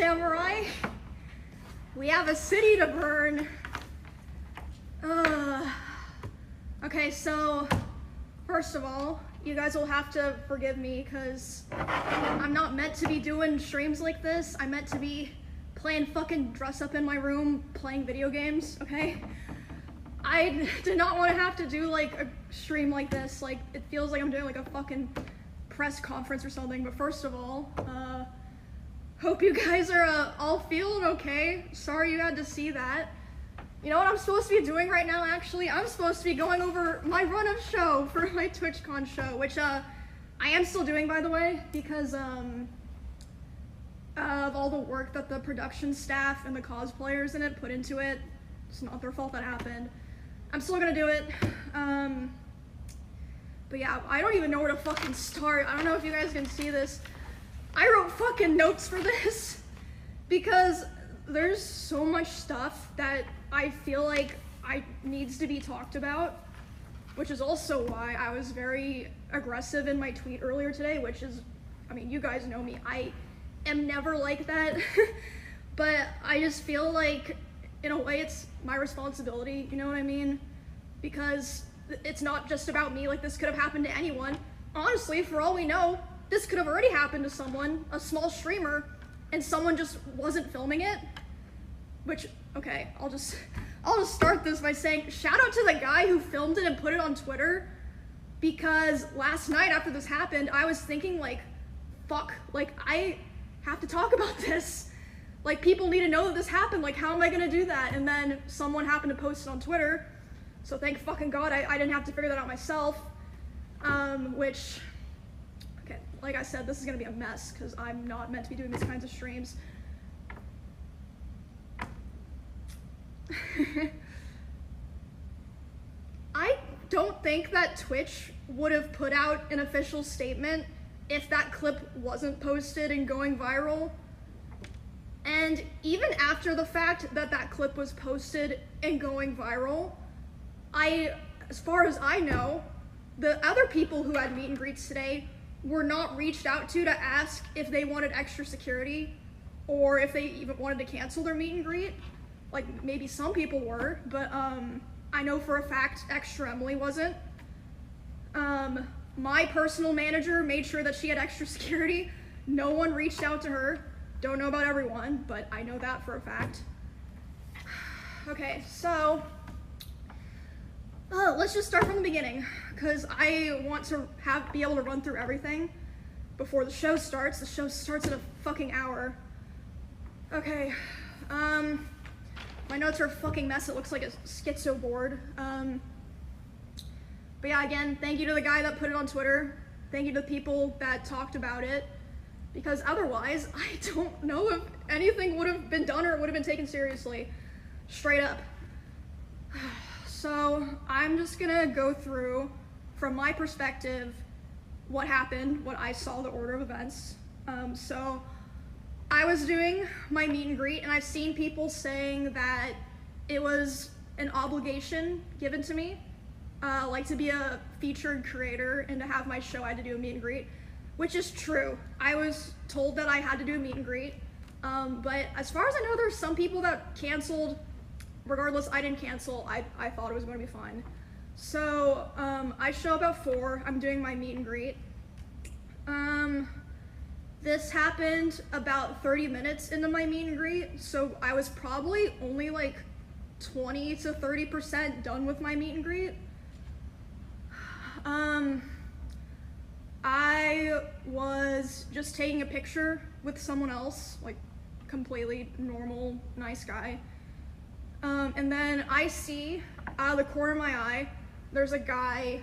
samurai. We have a city to burn. Okay, so first of all, you guys will have to forgive me because I'm not meant to be doing streams like this. I'm meant to be playing fucking dress up in my room, playing video games, okay? I did not want to have to do like a stream like this. Like, it feels like I'm doing like a fucking press conference or something. But first of all, hope you guys are all feeling okay. Sorry you had to see that. You know what I'm supposed to be doing right now, actually? I'm supposed to be going over my run-up show for my TwitchCon show, which I am still doing, by the way, because of all the work that the production staff and the cosplayers in it put into it. It's not their fault that happened. I'm still gonna do it. But yeah, I don't even know where to fucking start. I don't know if you guys can see this. I wrote fucking notes for this because there's so much stuff that I feel like needs to be talked about, which is also why I was very aggressive in my tweet earlier today, which is, I mean, you guys know me, I am never like that, but I just feel like, in a way, it's my responsibility, you know what I mean? Because it's not just about me, like, this could have happened to anyone. Honestly, for all we know, this could have already happened to someone, a small streamer, and someone just wasn't filming it. Which, okay, I'll just start this by saying, shout out to the guy who filmed it and put it on Twitter, because last night after this happened, I was thinking, like, fuck, like, I have to talk about this. Like, people need to know that this happened, like, how am I gonna do that? And then someone happened to post it on Twitter, so thank fucking God I didn't have to figure that out myself, which, okay, like I said, this is gonna be a mess, because I'm not meant to be doing these kinds of streams. I don't think that Twitch would have put out an official statement if that clip wasn't posted and going viral. And even after the fact that that clip was posted and going viral, as far as I know, the other people who had meet and greets today were not reached out to ask if they wanted extra security or if they even wanted to cancel their meet and greet. Like, maybe some people were, but I know for a fact Extra Emily wasn't. My personal manager made sure that she had extra security. No one reached out to her. Don't know about everyone, but I know that for a fact. Okay, so let's just start from the beginning, because I want to be able to run through everything before the show starts. The show starts in a fucking hour. Okay, my notes are a fucking mess. It looks like a schizo board. But yeah, again, thank you to the guy that put it on Twitter. Thank you to the people that talked about it. Because otherwise, I don't know if anything would have been done or would have been taken seriously. Straight up. So I'm just gonna go through, from my perspective, what happened, what I saw, the order of events. So I was doing my meet and greet, and I've seen people saying that it was an obligation given to me, like to be a featured creator and to have my show, I had to do a meet and greet, which is true. I was told that I had to do a meet and greet, but as far as I know, there's some people that canceled. Regardless, I didn't cancel. I thought it was going to be fine. So I show up at 4. I'm doing my meet and greet. This happened about 30 minutes into my meet and greet, so I was probably only like 20 to 30% done with my meet and greet. I was just taking a picture with someone else, like completely normal, nice guy. And then I see, out of the corner of my eye, there's a guy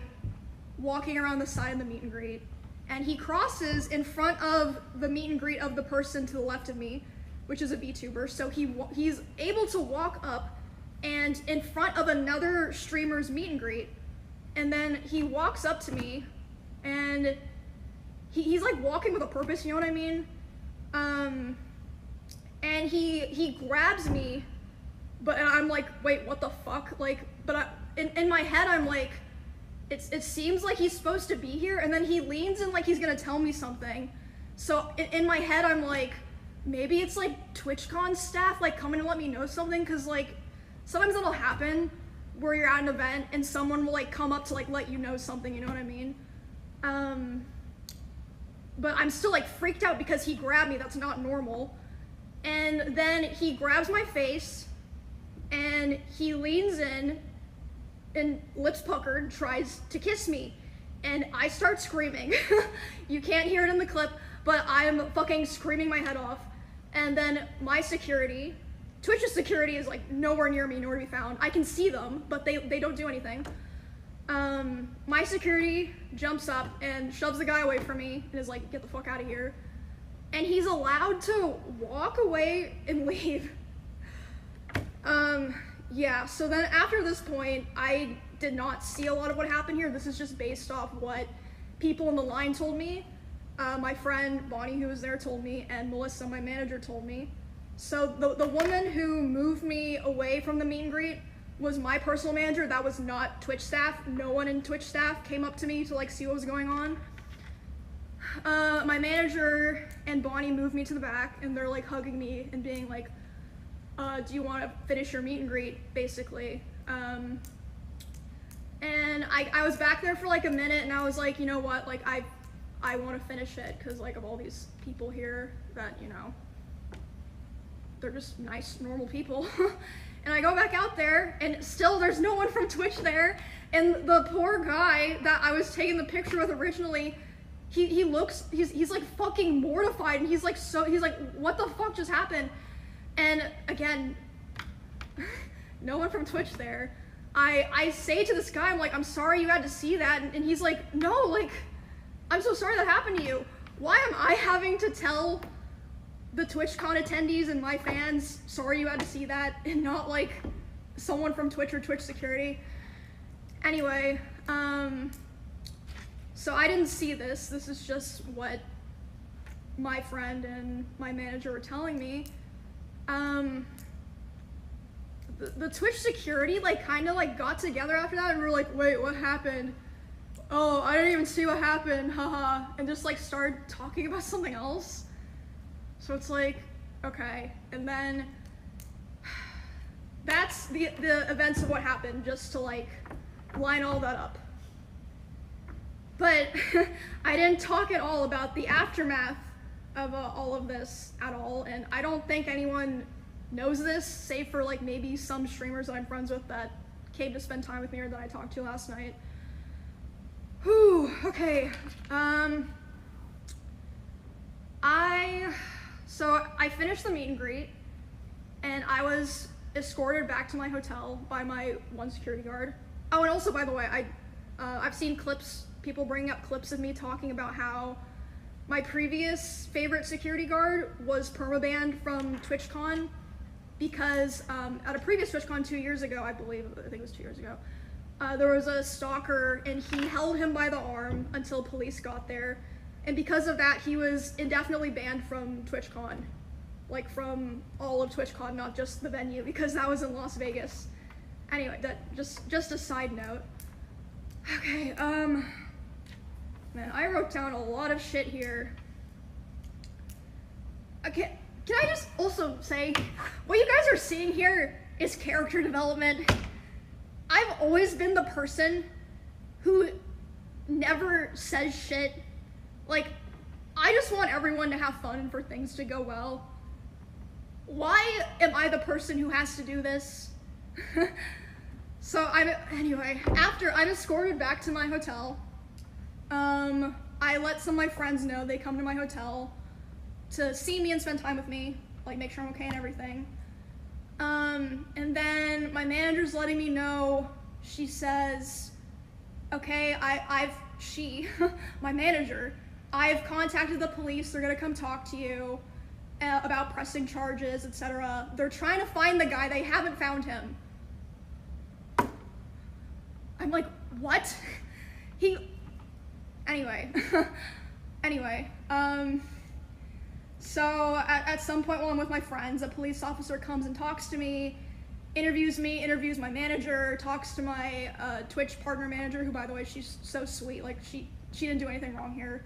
walking around the side of the meet and greet, and he crosses in front of the meet and greet of the person to the left of me, which is a VTuber, so he's able to walk up and in front of another streamer's meet and greet, and then he walks up to me, and he's like walking with a purpose, you know what I mean? And he grabs me, but I'm like, wait, what the fuck? Like, but in my head, I'm like, it seems like he's supposed to be here, and then he leans in like he's gonna tell me something. So in my head, I'm like, maybe it's like TwitchCon staff like coming to let me know something, because like sometimes it'll happen where you're at an event and someone will like come up to like let you know something, you know what I mean? But I'm still like freaked out because he grabbed me. That's not normal. And then he grabs my face and he leans in and lips puckered tries to kiss me, and I start screaming. You can't hear it in the clip, but I'm fucking screaming my head off. And then my security, Twitch's security, is like nowhere near me, nowhere to be found. I can see them, but they don't do anything. My security jumps up and shoves the guy away from me and is like, get the fuck out of here. And he's allowed to walk away and leave. Yeah, so then after this point, I did not see a lot of what happened here. This is just based off what people in the line told me. My friend Bonnie, who was there, told me, and Melissa, my manager, told me. So the woman who moved me away from the meet and greet was my personal manager. That was not Twitch staff. No one in Twitch staff came up to me to like see what was going on. My manager and Bonnie moved me to the back, and they're like hugging me and being like, do you want to finish your meet and greet, basically. And I was back there for like a minute, and I was like, you know what, like I want to finish it, because like of all these people here that, you know, they're just nice, normal people. And I go back out there, and still there's no one from Twitch there, and the poor guy that I was taking the picture with originally, he's like fucking mortified, and he's like, what the fuck just happened? And again, no one from Twitch there. I say to this guy, I'm like, I'm sorry you had to see that, and he's like, no, like, I'm so sorry that happened to you. Why am I having to tell the TwitchCon attendees and my fans, sorry you had to see that, and not like someone from Twitch or Twitch security? Anyway, so I didn't see this. This is just what my friend and my manager were telling me. The Twitch security like kind of like got together after that, and we were like, wait, what happened? Oh, I didn't even see what happened, haha, and just like started talking about something else. So it's like, okay, and then that's the events of what happened, just to like line all that up. But I didn't talk at all about the aftermath of all of this at all, and I don't think anyone knows this, save for like maybe some streamers that I'm friends with that came to spend time with me or that I talked to last night. Whew, okay. So I finished the meet and greet, and I was escorted back to my hotel by my one security guard. Oh, and also, by the way, I've seen clips, people bringing up clips of me talking about how my previous favorite security guard was permabanned from TwitchCon because at a previous TwitchCon 2 years ago, I think it was 2 years ago, there was a stalker, and he held him by the arm until police got there. And because of that, he was indefinitely banned from TwitchCon. Like from all of TwitchCon, not just the venue, because that was in Las Vegas. Anyway, that just a side note. Okay, man, I wrote down a lot of shit here. Okay, can I just also say, what you guys are seeing here is character development. I've always been the person who never says shit. Like, I just want everyone to have fun and for things to go well. Why am I the person who has to do this? So anyway, after I'm escorted back to my hotel, I let some of my friends know. They come to my hotel to see me and spend time with me, like make sure I'm okay and everything. And then my manager's letting me know, she says, okay, my manager, I've contacted the police, they're gonna come talk to you about pressing charges, etc. They're trying to find the guy, they haven't found him. I'm like, what? Anyway, so at some point while I'm with my friends, a police officer comes and talks to me, interviews my manager, talks to my Twitch partner manager, who, by the way, she's so sweet, like she didn't do anything wrong here.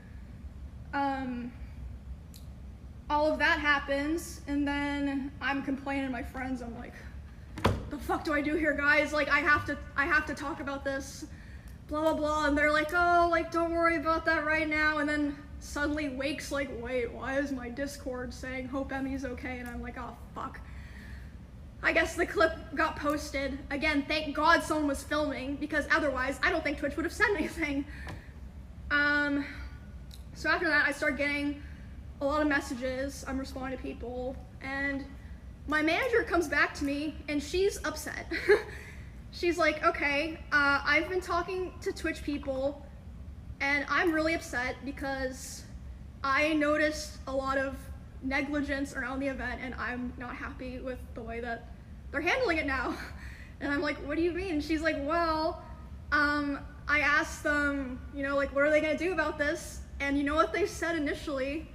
all of that happens, and then I'm complaining to my friends. I'm like, the fuck do I do here, guys? Like, I have to talk about this, blah, blah, blah. And they're like, oh, like, don't worry about that right now. And then suddenly Wake's like, wait, why is my Discord saying hope Emmy's okay? And I'm like, oh, fuck. I guess the clip got posted. Again, thank God someone was filming, because otherwise I don't think Twitch would have said anything. So after that, I start getting a lot of messages. I'm responding to people, and my manager comes back to me, and she's upset. She's like, okay, I've been talking to Twitch people, and I'm really upset because I noticed a lot of negligence around the event, and I'm not happy with the way that they're handling it now. And I'm like, what do you mean? She's like, well, I asked them, you know, like, what are they gonna do about this? And you know what they said initially?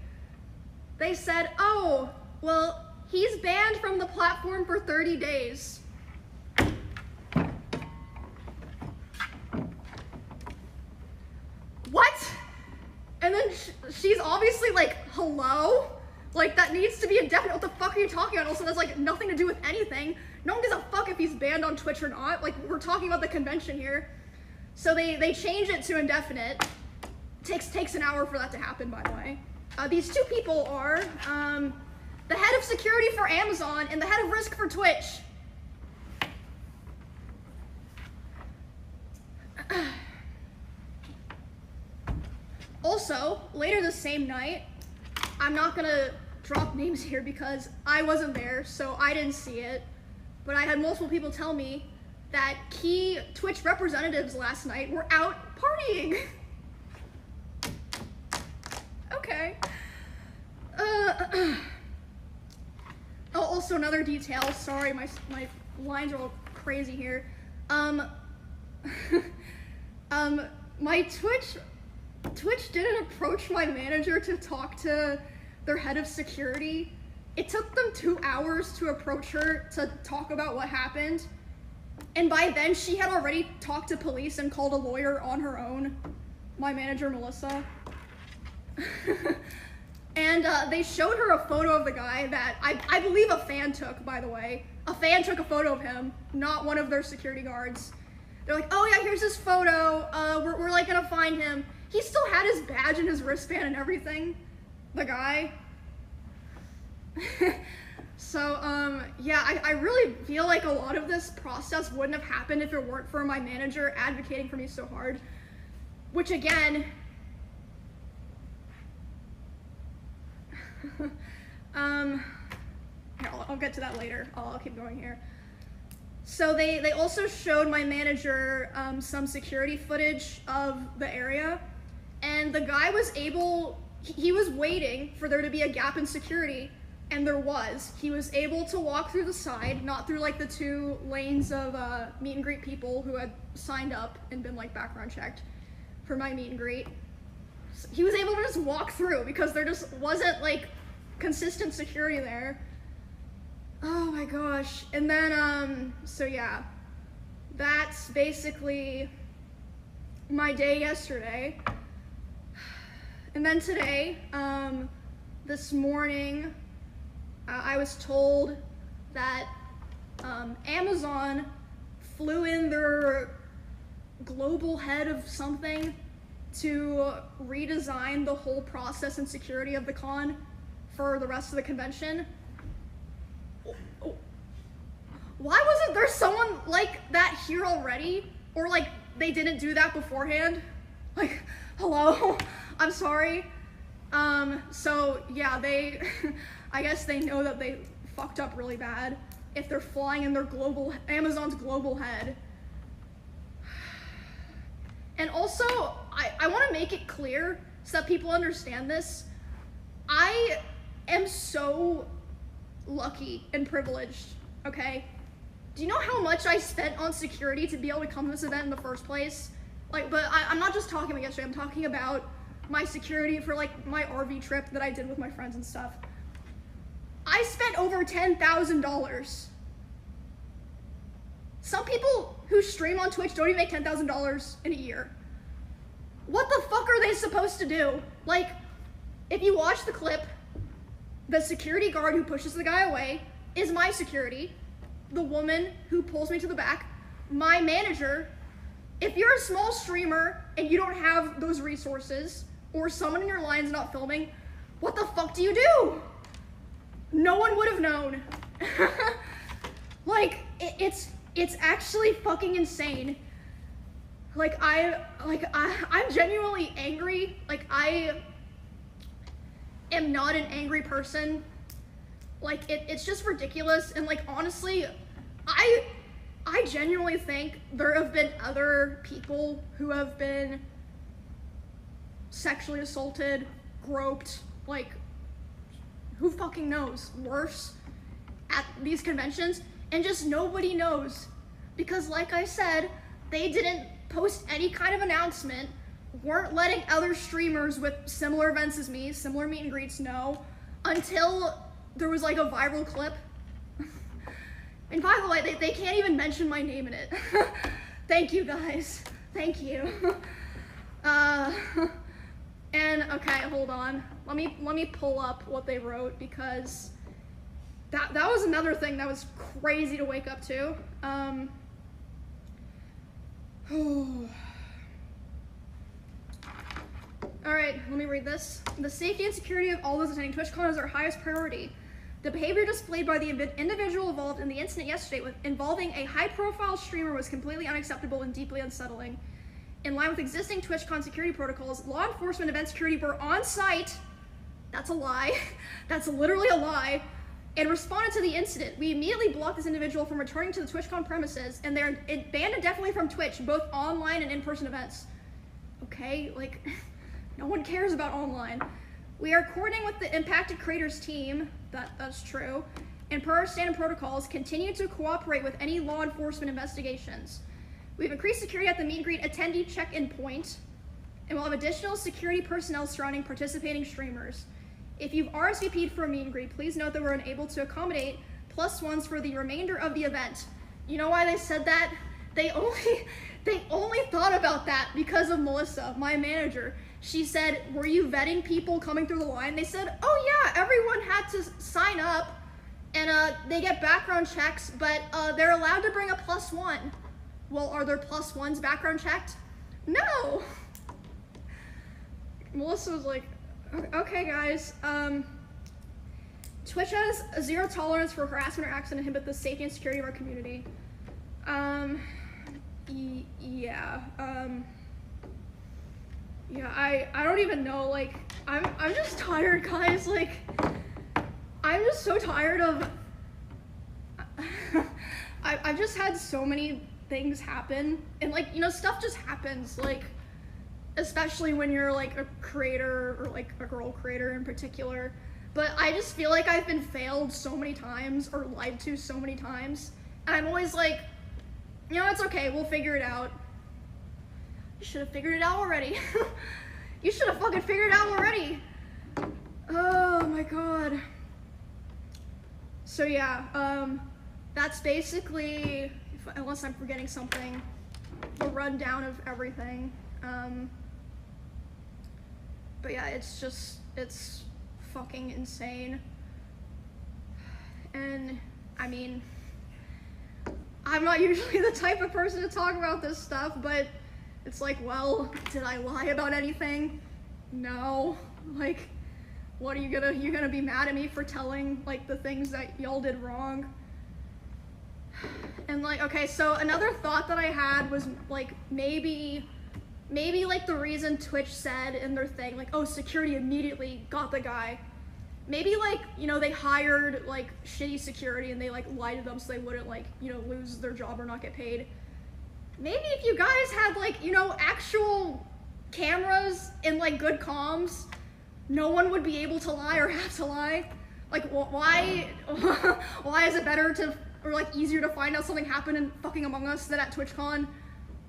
They said, oh, well, he's banned from the platform for 30 days. What? And then she's obviously like, hello? Like, that needs to be indefinite. What the fuck are you talking about? Also, that's like nothing to do with anything. No one gives a fuck if he's banned on Twitch or not. Like, we're talking about the convention here. So they change it to indefinite. Takes an hour for that to happen, by the way. These two people are the head of security for Amazon and the head of risk for Twitch. Also, later the same night, I'm not gonna drop names here because I wasn't there, so I didn't see it, but I had multiple people tell me that key Twitch representatives last night were out partying. Okay. Oh, also another detail, sorry, my lines are all crazy here. My Twitch didn't approach my manager to talk to their head of security. It took them 2 hours to approach her to talk about what happened. And by then, she had already talked to police and called a lawyer on her own. My manager, Melissa. And they showed her a photo of the guy that I believe a fan took, by the way. A fan took a photo of him, not one of their security guards. They're like, oh yeah, here's his photo. We're like gonna find him. He still had his badge and his wristband and everything, the guy. So, yeah, I really feel like a lot of this process wouldn't have happened if it weren't for my manager advocating for me so hard. Which, again, here, I'll get to that later. I'll keep going here. So they also showed my manager some security footage of the area, and the guy was able, he was waiting for there to be a gap in security, and there was. He was able to walk through the side, not through like the 2 lanes of meet and greet people who had signed up and been like background checked for my meet and greet. So he was able to just walk through because there just wasn't like consistent security there. Oh my gosh. And then, so yeah, that's basically my day yesterday. And then today, this morning, I was told that Amazon flew in their global head of something to redesign the whole process and security of the con for the rest of the convention. Why wasn't there someone like that here already? Or like they didn't do that beforehand? Like, hello? I'm sorry. So yeah, they, I guess they know that they fucked up really bad if they're flying in their global, Amazon's global head. And also, I want to make it clear so that people understand this. I am so lucky and privileged, okay? Do you know how much I spent on security to be able to come to this event in the first place? Like, but I'm not just talking about yesterday, I'm talking about my security for like my RV trip that I did with my friends and stuff. I spent over $10,000. Some people who stream on Twitch don't even make $10,000 in a year. What the fuck are they supposed to do? Like, if you watch the clip, The security guard who pushes the guy away is my security. The woman who pulls me to the back, my manager. If you're a small streamer and you don't have those resources, or someone in your line's not filming, what the fuck do you do? No one would have known. Like, it's actually fucking insane. Like, I'm genuinely angry. Like, I am not an angry person. Like, it's just ridiculous. And like, honestly, I genuinely think there have been other people who have been sexually assaulted, groped, like, who fucking knows, worse, at these conventions, and just nobody knows. Because like I said, they didn't post any kind of announcement, weren't letting other streamers with similar events as me, similar meet and greets know, until there was like a viral clip. And by the way, they can't even mention my name in it. Thank you guys, thank you. And okay, hold on. Let me pull up what they wrote, because that was another thing that was crazy to wake up to. Alright, let me read this. The safety and security of all those attending TwitchCon is our highest priority. The behavior displayed by the individual involved in the incident yesterday involving a high-profile streamer was completely unacceptable and deeply unsettling. In line with existing TwitchCon security protocols, law enforcement event security were on site. That's a lie. That's literally a lie. And responded to the incident. We immediately blocked this individual from returning to the TwitchCon premises, and they're banned indefinitely from Twitch, both online and in-person events. Okay, like, no one cares about online. We are coordinating with the impacted creators team, that's true, and per our standard protocols, continue to cooperate with any law enforcement investigations. We've increased security at the meet and greet attendee check-in point, and we'll have additional security personnel surrounding participating streamers. If you've RSVP'd for a meet and greet, please note that we're unable to accommodate +1s for the remainder of the event. You know why they said that? They only thought about that because of Melissa, my manager. She said, were you vetting people coming through the line? They said, oh yeah, everyone had to sign up, and they get background checks, but they're allowed to bring a +1. Well, are there +1s background checked? No! Melissa was like, okay guys, Twitch has a zero tolerance for harassment or acts that inhibit the safety and security of our community. Yeah, I don't even know, like, I'm just tired, guys, like, I'm just so tired of, I've just had so many things happen, and like, you know, stuff just happens, like, especially when you're like a creator, or like a girl creator in particular. But I just feel like I've been failed so many times, or lied to so many times, and I'm always like, you know, it's okay, we'll figure it out. You should have figured it out already. You should have fucking figured it out already. Oh my god. So yeah, that's basically, unless I'm forgetting something, a rundown of everything. But yeah, it's fucking insane. And I mean, I'm not usually the type of person to talk about this stuff, but it's like, well, did I lie about anything? No. Like, what are you gonna be mad at me for telling like the things that y'all did wrong? And like, okay, so another thought that I had was like, maybe like the reason Twitch said in their thing, like, oh, security immediately got the guy. Maybe like, you know, they hired like shitty security and they like lied to them so they wouldn't like, you know, lose their job or not get paid. Maybe if you guys had like, you know, actual cameras and like good comms, no one would be able to lie or have to lie. Like, why is it better to, or like easier to find out something happened in fucking Among Us than at TwitchCon?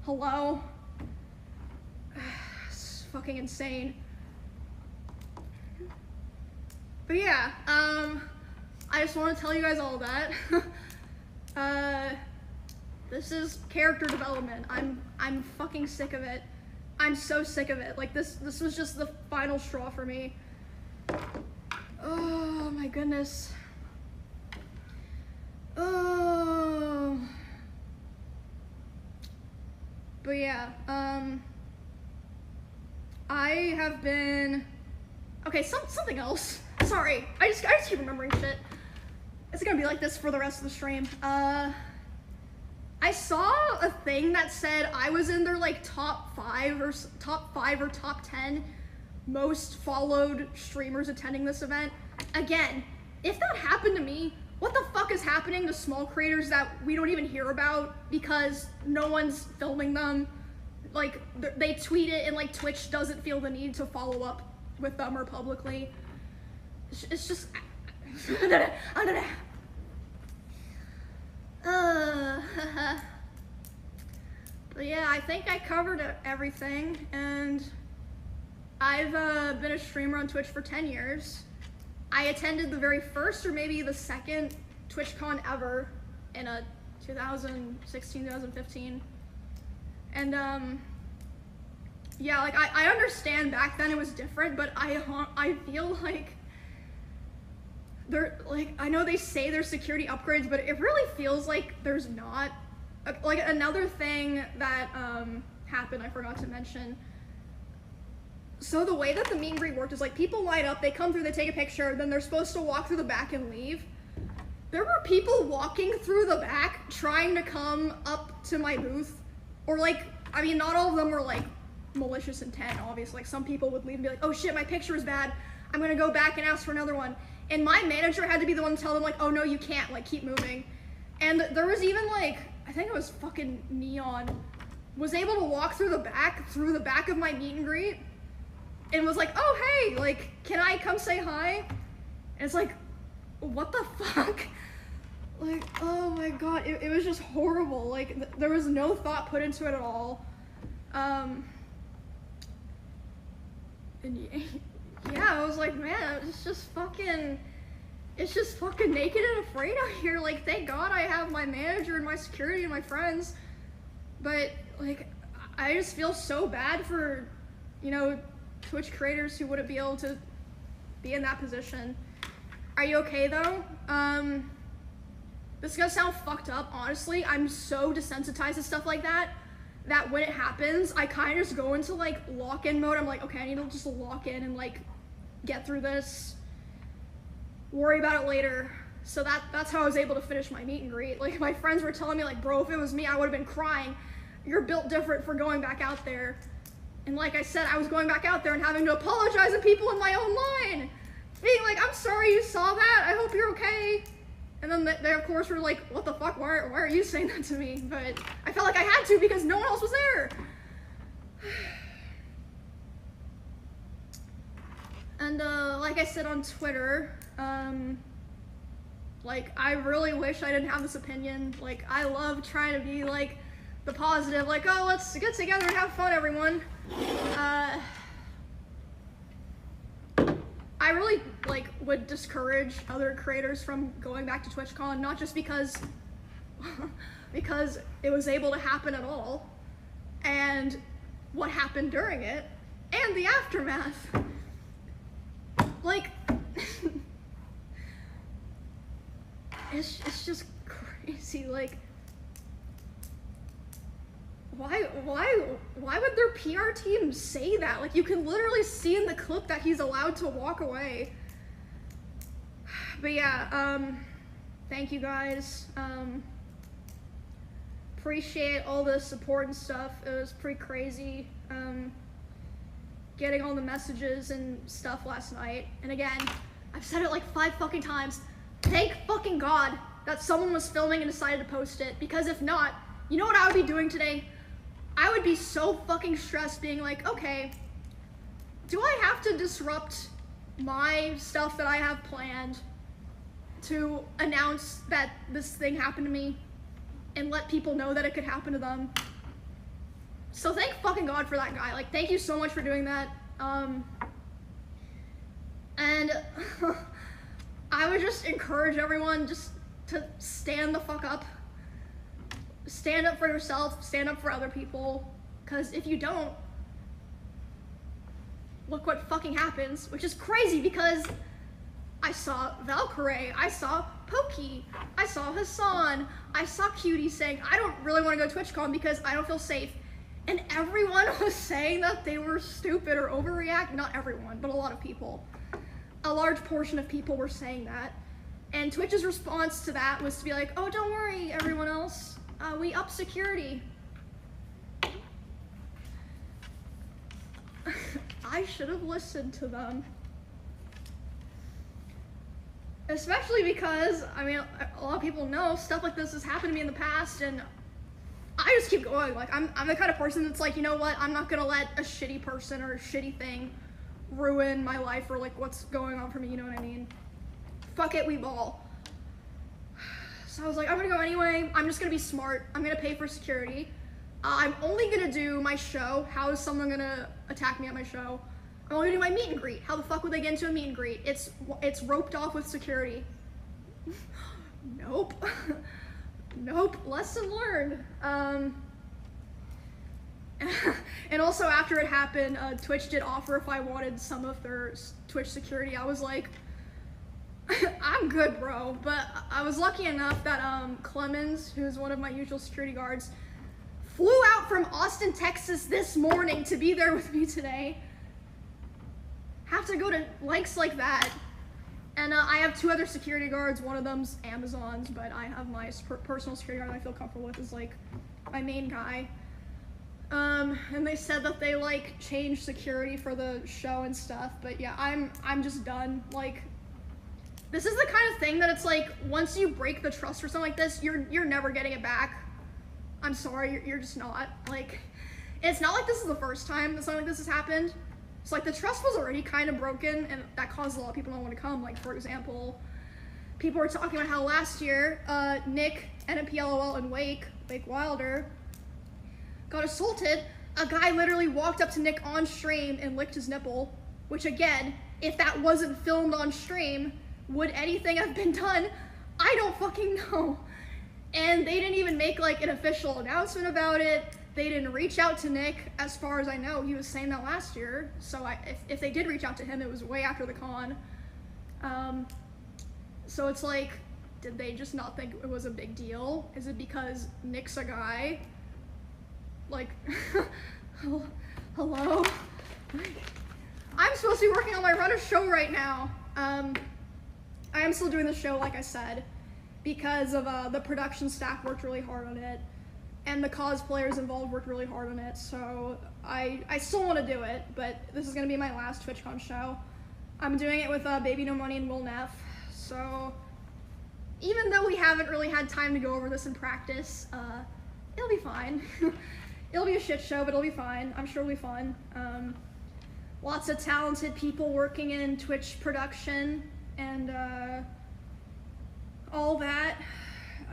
Hello? It's fucking insane. But yeah, I just want to tell you guys all that. This is character development. I'm fucking sick of it. I'm so sick of it. Like, this was just the final straw for me. Oh my goodness. Oh. But yeah, I have been, okay, something else. Sorry, I just keep remembering shit. It's gonna be like this for the rest of the stream. I saw a thing that said I was in their like top 5 or top 10 most followed streamers attending this event. Again, if that happened to me, what the fuck is happening to small creators that we don't even hear about because no one's filming them? Like, they tweet it and like Twitch doesn't feel the need to follow up with them or publicly. It's just... But yeah, I think I covered everything, and I've been a streamer on Twitch for 10 years. I attended the very first or maybe the second TwitchCon ever in 2016, 2015. And yeah, like I understand back then it was different, but I feel like I know they say there's security upgrades, but it really feels like there's not. Like another thing that happened, I forgot to mention. So the way that the meet and greet worked is like people line up, they come through, they take a picture, then they're supposed to walk through the back and leave. There were people walking through the back trying to come up to my booth, or like, I mean, not all of them were like malicious intent, obviously. Like some people would leave and be like, oh shit, my picture is bad, I'm gonna go back and ask for another one. And my manager had to be the one to tell them like, oh no, you can't, like keep moving. And there was even like, I think it was fucking Neon, was able to walk through the back of my meet and greet, and was like, oh hey, like, can I come say hi? And it's like, what the fuck? Like, oh my god, it was just horrible. Like, there was no thought put into it at all. And yeah, I was like, man, it's just fucking naked and afraid out here. Like, thank God I have my manager and my security and my friends. But, like, I just feel so bad for, you know, Twitch creators who wouldn't be able to be in that position. Are you okay, though? This is gonna sound fucked up, honestly. I'm so desensitized to stuff like that, that when it happens, I kind of just go into, like, lock-in mode. I'm like, okay, I need to just lock in and, like, get through this. Worry about it later. So that's how I was able to finish my meet and greet. Like, my friends were telling me, like, bro, if it was me, I would have been crying. You're built different for going back out there. And like I said, I was going back out there and having to apologize to people in my own line. Being like, I'm sorry you saw that, I hope you're okay. And then they of course were like, what the fuck, why are you saying that to me? But I felt like I had to because no one else was there. And like I said on Twitter, like, I really wish I didn't have this opinion. Like, I love trying to be like the positive, like, oh, let's get together and have fun, everyone. I really, like, would discourage other creators from going back to TwitchCon, not just because it was able to happen at all, and what happened during it, and the aftermath. Like, it's just crazy. Like, why would their PR team say that? Like, you can literally see in the clip that he's allowed to walk away. But yeah, thank you guys. Appreciate all the support and stuff. It was pretty crazy. Getting all the messages and stuff last night. And again, I've said it like 5 fucking times. Thank fucking God that someone was filming and decided to post it, because if not, you know what I would be doing today? I would be so fucking stressed being like, okay, do I have to disrupt my stuff that I have planned to announce that this thing happened to me and let people know that it could happen to them? So thank fucking God for that guy. Like, thank you so much for doing that. And I would just encourage everyone just to stand the fuck up. Stand up for yourself, stand up for other people, because if you don't, look what fucking happens, which is crazy because I saw Valkyrie, I saw Pokey, I saw Hassan, I saw Cutie saying, I don't really want to go to TwitchCon because I don't feel safe. And everyone was saying that they were stupid or overreact. Not everyone, but a lot of people. A large portion of people were saying that. And Twitch's response to that was to be like, oh, don't worry, everyone else. We up security. I should have listened to them. Especially because, I mean, a lot of people know stuff like this has happened to me in the past, and I just keep going. Like, I'm the kind of person that's like, you know what, I'm not gonna let a shitty person or a shitty thing ruin my life or like what's going on for me, you know what I mean? Fuck it, we ball. So I was like, I'm gonna go anyway. I'm just gonna be smart. I'm gonna pay for security. I'm only gonna do my show. How is someone gonna attack me at my show? I'm only gonna do my meet and greet. How the fuck would they get into a meet and greet? It's roped off with security. Nope. Nope. Lesson learned. And also after it happened, Twitch did offer if I wanted some of their Twitch security. I was like, I'm good, bro. But I was lucky enough that Clemens, who's one of my usual security guards, flew out from Austin, Texas this morning to be there with me today. Have to go to lengths like that. And I have 2 other security guards. One of them's Amazon's, but I have my personal security guard that I feel comfortable with is like my main guy. And they said that they like changed security for the show and stuff, but yeah, I'm just done. Like, this is the kind of thing that it's like, once you break the trust for something like this, you're never getting it back. I'm sorry, you're just not. Like, it's not like this is the first time that something like this has happened. So like the trust was already kind of broken, and that caused a lot of people not want to come. Like, for example, people were talking about how last year, Nick, NMPLOL, and Wake Wilder, got assaulted. A guy literally walked up to Nick on stream and licked his nipple, which again, if that wasn't filmed on stream, would anything have been done? I don't fucking know. And they didn't even make like an official announcement about it. They didn't reach out to Nick, as far as I know. He was saying that last year. So if they did reach out to him, it was way after the con. So it's like, did they just not think it was a big deal? Is it because Nick's a guy? Like, hello? I'm supposed to be working on my runner show right now. I am still doing the show, like I said, because of the production staff worked really hard on it, and the cosplayers involved worked really hard on it, so I still want to do it, but this is going to be my last TwitchCon show. I'm doing it with Baby No Money and Will Neff, so even though we haven't really had time to go over this in practice, it'll be fine. It'll be a shit show, but it'll be fine. I'm sure it'll be fun. Lots of talented people working in Twitch production and all that.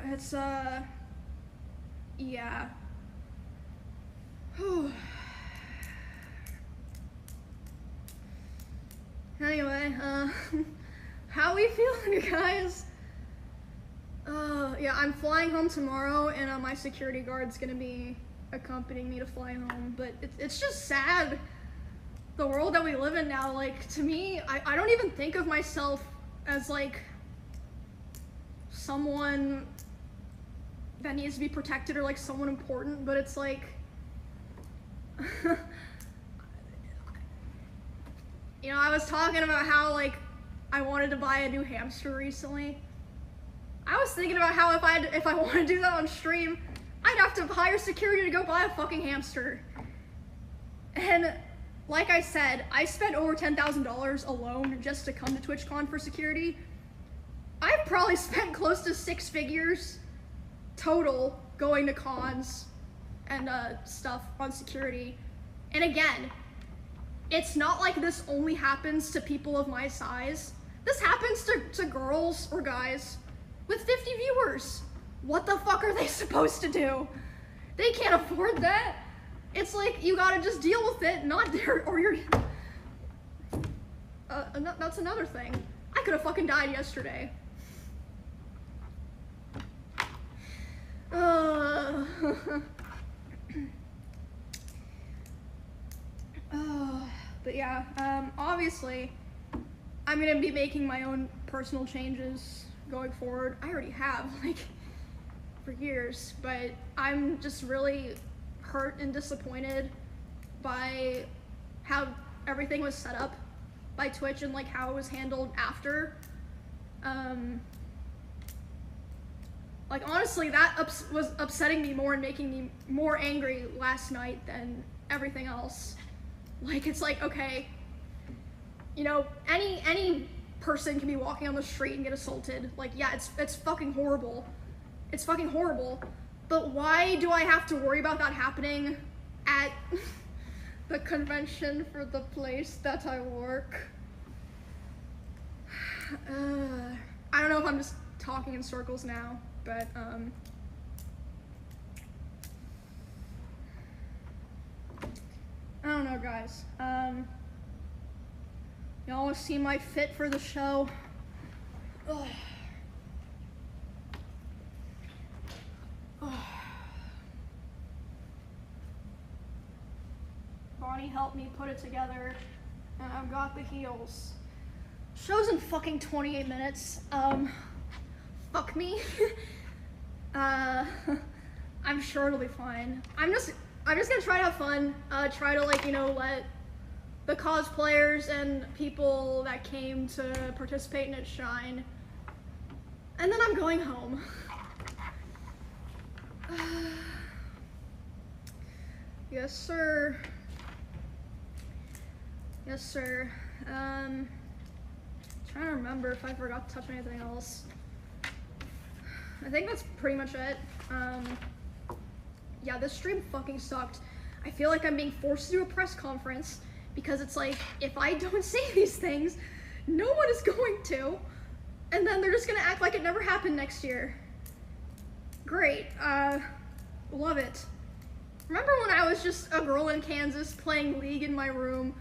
It's yeah. Anyway, how are we feeling, you guys? Yeah, I'm flying home tomorrow, and my security guard's gonna be accompanying me to fly home, but it's just sad, the world that we live in now. Like, to me, I don't even think of myself as like someone that needs to be protected or like someone important, but it's like, you know, I was talking about how like I wanted to buy a new hamster recently. I was thinking about how if I want to do that on stream, I'd have to hire security to go buy a fucking hamster. And like I said, I spent over $10,000 alone just to come to TwitchCon for security. I've probably spent close to 6 figures total going to cons and stuff on security. And again, it's not like this only happens to people of my size. This happens to girls or guys with 50 viewers. What the fuck are they supposed to do? They can't afford that. It's like, you gotta just deal with it, not there, or you're... that's another thing. I could've fucking died yesterday. But yeah, obviously, I'm gonna be making my own personal changes going forward. I already have, like, for years, but I'm just really hurt and disappointed by how everything was set up by Twitch and like how it was handled after. Like honestly, that was upsetting me more and making me more angry last night than everything else. Like it's like, okay, you know, any person can be walking on the street and get assaulted. Like yeah, it's fucking horrible. It's fucking horrible. But why do I have to worry about that happening at the convention for the place that I work? I don't know if I'm just talking in circles now, but I don't know, guys. Y'all want to see my fit for the show? Ugh. Bonnie helped me put it together, and I've got the heels. Show's in fucking 28 minutes. Fuck me. I'm sure it'll be fine. I'm just gonna try to have fun. Try to like, you know, let the cosplayers and people that came to participate in it shine. And then I'm going home. Yes, sir. Yes, sir. Trying to remember if I forgot to touch anything else. I think that's pretty much it. Yeah, this stream fucking sucked. I feel like I'm being forced to do a press conference because it's like, if I don't say these things, no one is going to. And then they're just gonna act like it never happened next year. Great, love it. Remember when I was just a girl in Kansas playing League in my room,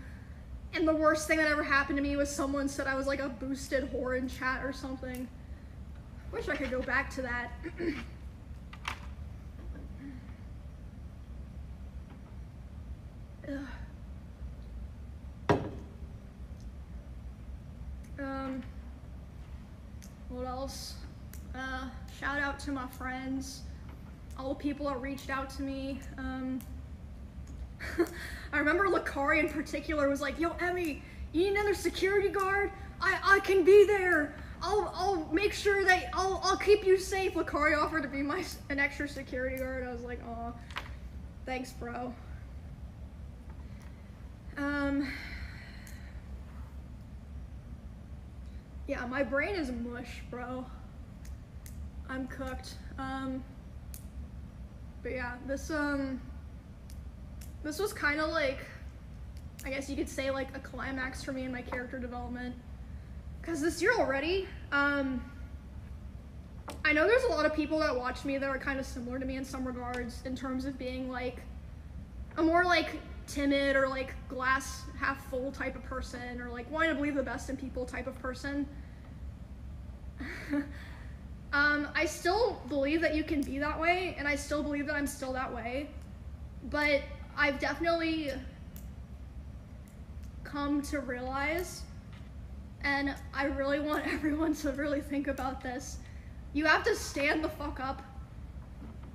and the worst thing that ever happened to me was someone said I was like a boosted whore in chat or something? Wish I could go back to that. What else? Shout out to my friends, all the people that reached out to me. I remember Lakari in particular was like, yo, Emmy, you need another security guard? I can be there. I'll make sure that I'll keep you safe. Lakari offered to be an extra security guard. I was like, aw, thanks, bro. Yeah, my brain is mush, bro. I'm cooked. But yeah, this was kind of like, I guess you could say like a climax for me in my character development. Cause this year already, I know there's a lot of people that watch me that are kind of similar to me in some regards in terms of being like a more like timid or like glass half full type of person or like wanting to believe the best in people type of person. I still believe that you can be that way, and I still believe that I'm still that way, but I've definitely come to realize, and I really want everyone to really think about this, you have to stand the fuck up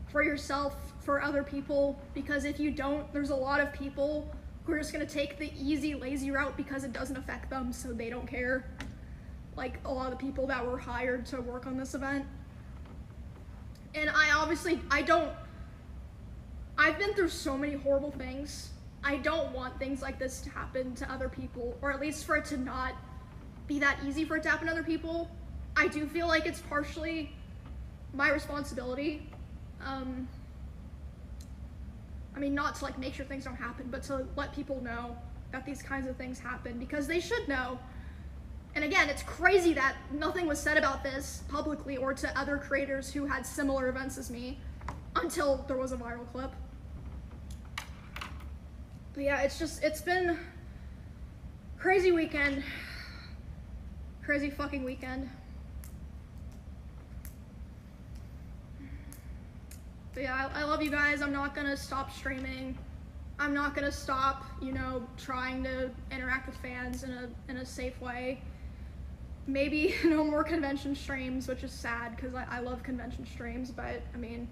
for yourself, for other people, because if you don't, there's a lot of people who are just gonna take the easy, lazy route because it doesn't affect them, so they don't care. Like a lot of the people that were hired to work on this event. And I've been through so many horrible things. I don't want things like this to happen to other people, or at least for it to not be that easy for it to happen to other people. I do feel like it's partially my responsibility. I mean, not to like make sure things don't happen, but to let people know that these kinds of things happen, because they should know. And again, it's crazy that nothing was said about this publicly or to other creators who had similar events as me until there was a viral clip. But yeah, it's been crazy weekend. Crazy fucking weekend. But yeah, I love you guys. I'm not gonna stop streaming. I'm not gonna stop, you know, trying to interact with fans in a safe way. maybe no more convention streams, which is sad because I love convention streams, but I mean,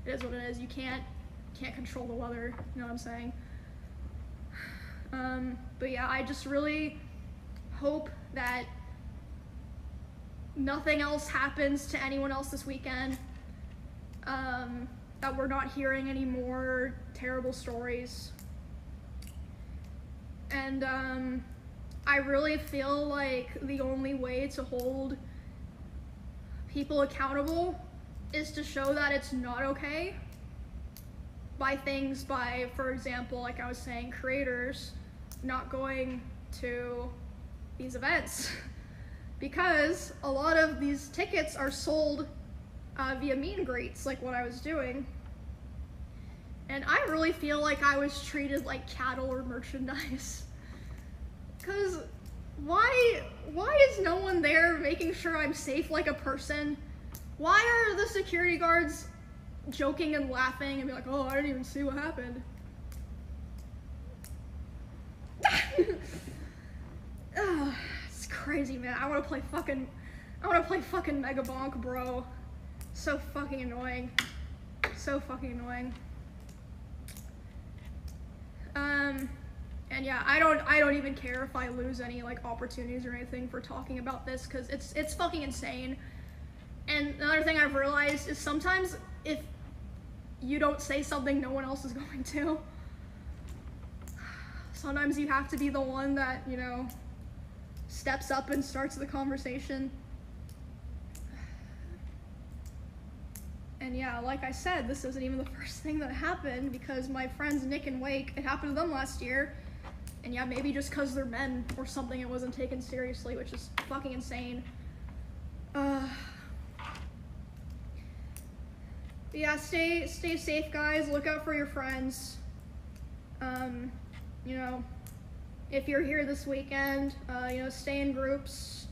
it is what it is. You can't control the weather, you know what I'm saying? But yeah, I just really hope that nothing else happens to anyone else this weekend, that we're not hearing any more terrible stories. And I really feel like the only way to hold people accountable is to show that it's not okay by, for example, like I was saying, creators not going to these events. Because a lot of these tickets are sold via meet and greets, like what I was doing. And I really feel like I was treated like cattle or merchandise. Cause why is no one there making sure I'm safe like a person? Why are the security guards joking and laughing and be like, oh, I didn't even see what happened? Ugh, it's crazy, man. I wanna play fucking Mega Bonk, bro. So fucking annoying. So fucking annoying. And yeah, I don't even care if I lose any like opportunities or anything for talking about this, because it's fucking insane. And another thing I've realized is sometimes if you don't say something, no one else is going to. Sometimes you have to be the one that, you know, steps up and starts the conversation. And yeah, like I said, this isn't even the first thing that happened, because my friends Nick and Wake, it happened to them last year. And yeah, maybe just because they're men or something, it wasn't taken seriously, which is fucking insane. Yeah, stay safe, guys. Look out for your friends. You know, if you're here this weekend, you know, stay in groups.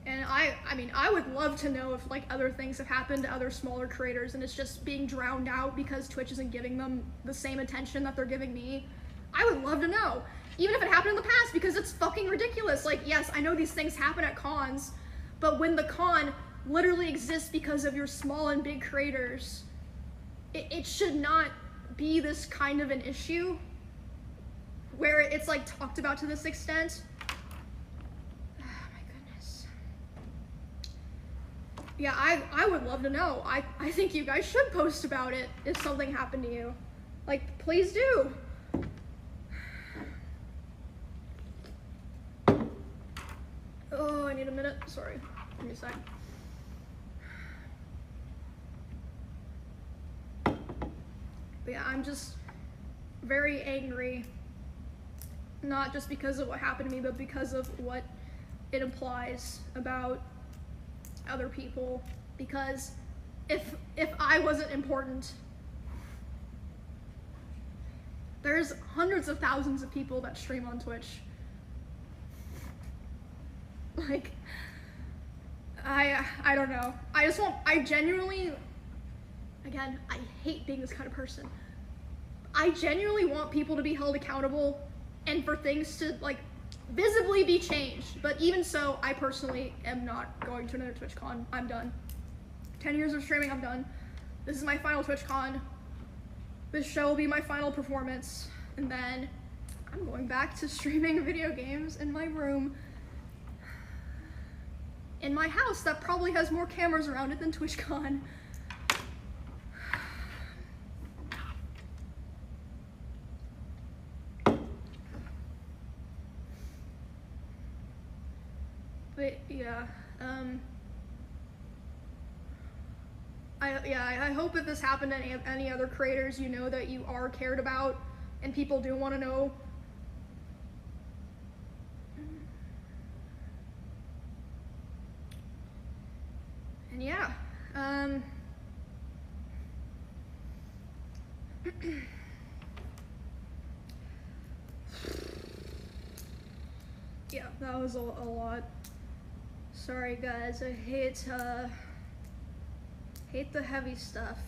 And I mean, I would love to know if like other things have happened to other smaller creators and it's just being drowned out because Twitch isn't giving them the same attention that they're giving me. I would love to know, even if it happened in the past, because it's fucking ridiculous. Like, yes, I know these things happen at cons, but when the con literally exists because of your small and big creators, it should not be this kind of an issue where it's like talked about to this extent. Yeah, I would love to know. I think you guys should post about it if something happened to you. Like, please do. Oh, I need a minute. Sorry. Give me a sec. But yeah, I'm just very angry. Not just because of what happened to me, but because of what it implies about other people. Because if I wasn't important, there's hundreds of thousands of people that stream on Twitch. Like, I don't know. I genuinely, again, I hate being this kind of person. I genuinely want people to be held accountable and for things to like visibly be changed. But even so, I personally am not going to another TwitchCon. I'm done. 10 years of streaming, I'm done. This is my final TwitchCon. This show will be my final performance. And then I'm going back to streaming video games in my room. In my house that probably has more cameras around it than TwitchCon. But yeah, I hope if this happened to any other creators, you know that you are cared about and people do want to know. And yeah, yeah, that was a lot. Sorry guys, I hate the heavy stuff.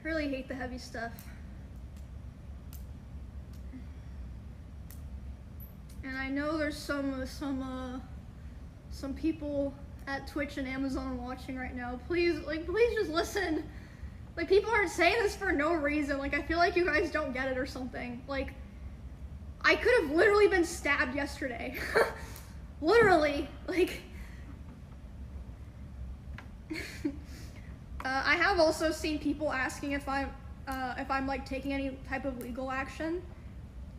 Really hate the heavy stuff. And I know there's some people at Twitch and Amazon watching right now. Please just listen. Like, people aren't saying this for no reason. Like, I feel like you guys don't get it or something. Like, I could have literally been stabbed yesterday. Literally. Like, I have also seen people asking if I'm like taking any type of legal action.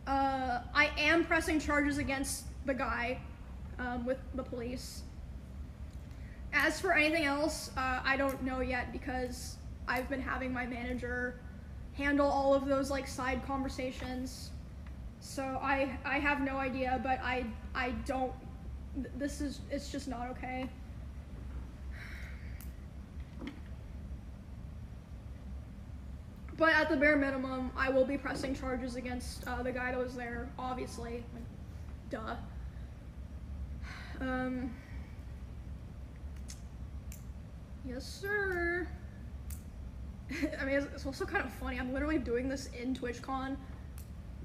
I am pressing charges against the guy with the police. As for anything else, I don't know yet because I've been having my manager handle all of those like side conversations. So I have no idea, but I don't, it's just not okay. But at the bare minimum, I will be pressing charges against the guy that was there, obviously. Duh. Yes, sir. I mean, it's also kind of funny. I'm literally doing this in TwitchCon.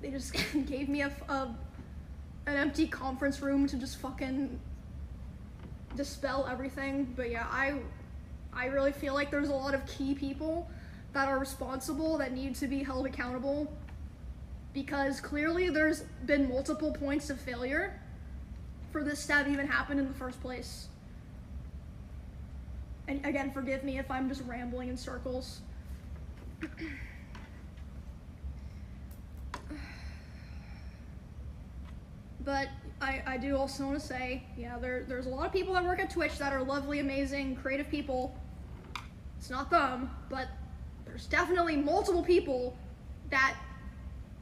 They just gave me an empty conference room to just fucking dispel everything. But yeah, I really feel like there's a lot of key people that are responsible that need to be held accountable, because clearly there's been multiple points of failure for this to have even happened in the first place. And again, forgive me if I'm just rambling in circles. But I do also want to say, yeah, there's a lot of people that work at Twitch that are lovely, amazing, creative people. It's not them, but there's definitely multiple people that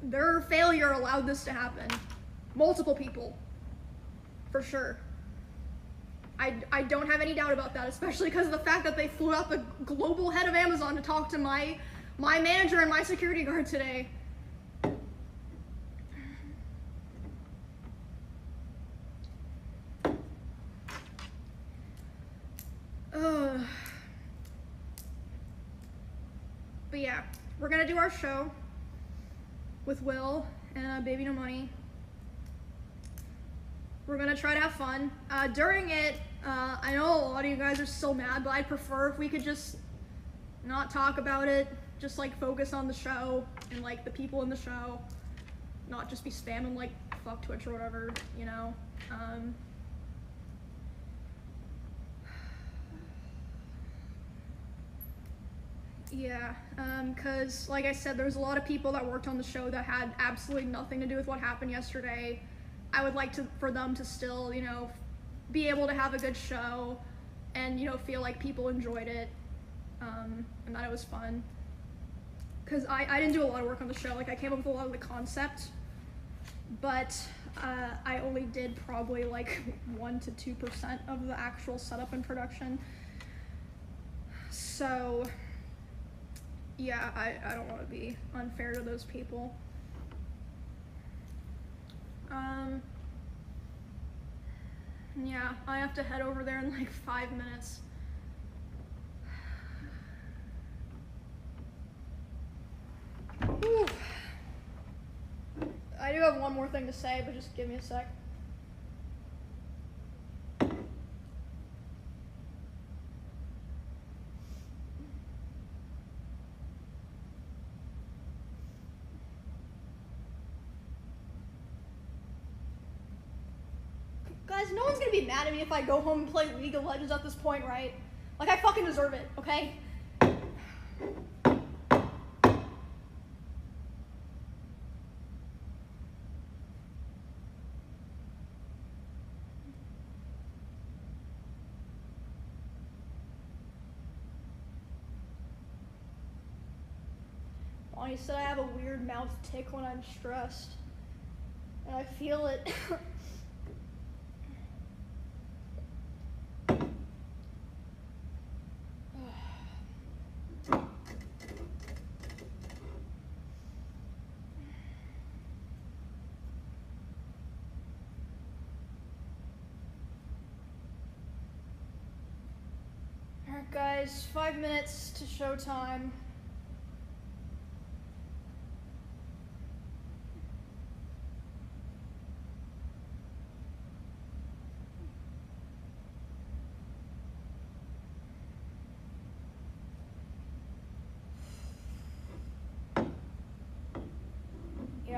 their failure allowed this to happen. Multiple people, for sure. I don't have any doubt about that, especially because of the fact that they flew out the global head of Amazon to talk to my manager and my security guard today. But yeah, we're gonna do our show with Will and Baby No Money. We're gonna try to have fun. During it, I know a lot of you guys are so mad, but I'd prefer if we could just not talk about it, just like focus on the show and like the people in the show, not just be spamming like fuck Twitch or whatever, you know? Yeah, cause like I said, there's a lot of people that worked on the show that had absolutely nothing to do with what happened yesterday. I would like for them to still, you know, be able to have a good show and, you know, feel like people enjoyed it, and that it was fun. Cause I didn't do a lot of work on the show. Like, I came up with a lot of the concept, but I only did probably like 1 to 2% of the actual setup and production. So yeah, I don't want to be unfair to those people. Yeah, I have to head over there in like 5 minutes. Whew. I do have one more thing to say, but just give me a sec. Guys, no one's gonna be mad at me if I go home and play League of Legends at this point, right? Like, I fucking deserve it, okay? Bonnie said I have a weird mouth tick when I'm stressed. And I feel it. Alright guys, 5 minutes to showtime.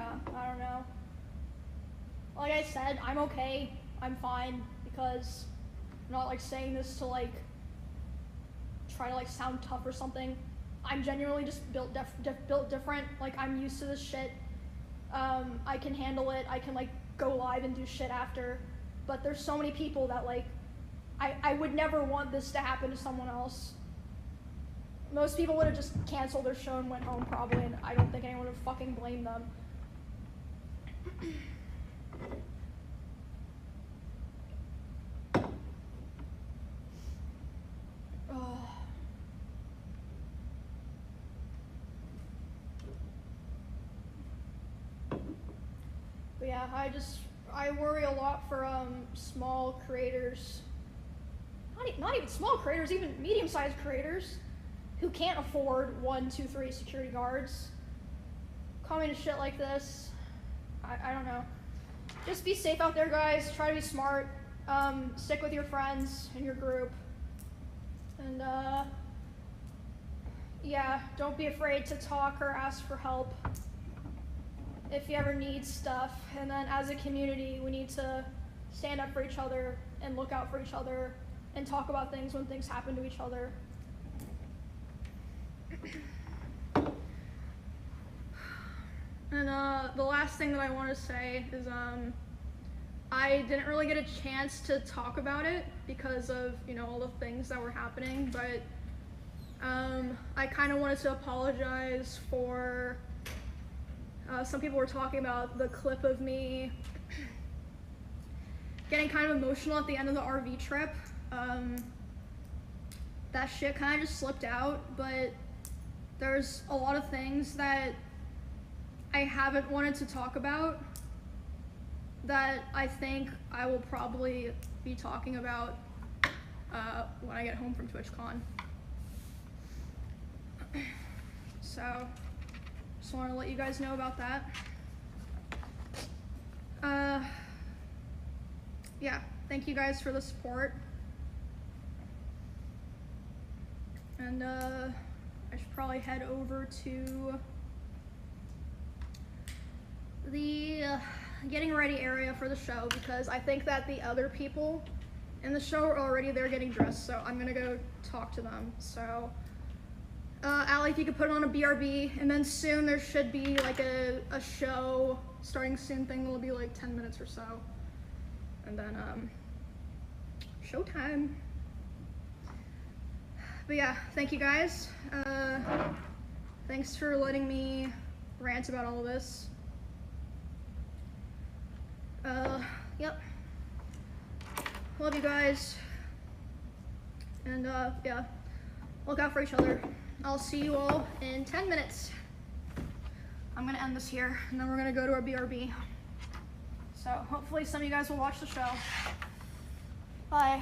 yeah, I don't know. Like I said, I'm okay. I'm fine because I'm not like saying this to like try to like sound tough or something. I'm genuinely just built different. Like I'm used to this shit. I can handle it. I can like go live and do shit after. But there's so many people that like I would never want this to happen to someone else. Most people would have just canceled their show and went home probably, and I don't think anyone would fucking blame them. But yeah, I worry a lot for small creators. Not even small creators, even medium-sized creators who can't afford 1, 2, 3 security guards. Coming to shit like this, I don't know. Just be safe out there, guys. Try to be smart. Stick with your friends and your group. And yeah, don't be afraid to talk or ask for help if you ever need stuff. And then as a community, we need to stand up for each other and look out for each other and talk about things when things happen to each other. And the last thing that I want to say is I didn't really get a chance to talk about it because of, you know, all the things that were happening, but I kind of wanted to apologize for some people were talking about the clip of me getting kind of emotional at the end of the RV trip. That shit kind of just slipped out, but there's a lot of things that I haven't wanted to talk about that I think I will probably be talking about when I get home from TwitchCon. So, just wanted to let you guys know about that. Yeah, thank you guys for the support. And I should probably head over to the getting ready area for the show because I think that the other people in the show are already there getting dressed, so I'm gonna go talk to them. So Allie, if you could put on a BRB, and then soon there should be like a show starting soon thing. It'll be like 10 minutes or so, and then showtime. But yeah, thank you guys. Thanks for letting me rant about all of this. Yep. Love you guys. And yeah, look out for each other. I'll see you all in 10 minutes. I'm gonna end this here, and then we're gonna go to our BRB. So hopefully some of you guys will watch the show. Bye.